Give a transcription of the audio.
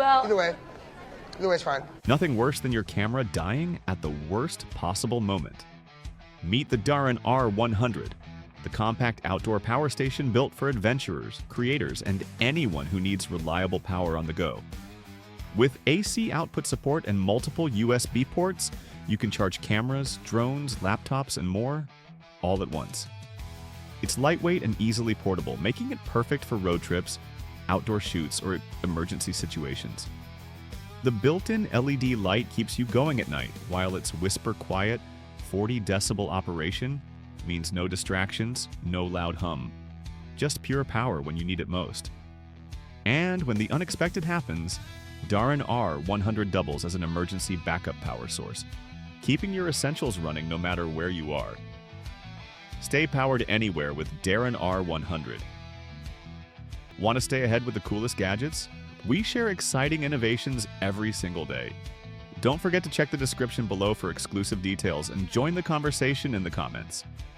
Well, either way is fine. Nothing worse than your camera dying at the worst possible moment. Meet the Daran R100, the compact outdoor power station built for adventurers, creators, and anyone who needs reliable power on the go. With AC output support and multiple USB ports, you can charge cameras, drones, laptops, and more, all at once. It's lightweight and easily portable, making it perfect for road trips, outdoor shoots, or emergency situations. The built-in LED light keeps you going at night, while its whisper-quiet, 40-decibel operation means no distractions, no loud hum. Just pure power when you need it most. And when the unexpected happens, Daran R100 doubles as an emergency backup power source, keeping your essentials running no matter where you are. Stay powered anywhere with Daran R100. Want to stay ahead with the coolest gadgets? We share exciting innovations every single day. Don't forget to check the description below for exclusive details and join the conversation in the comments.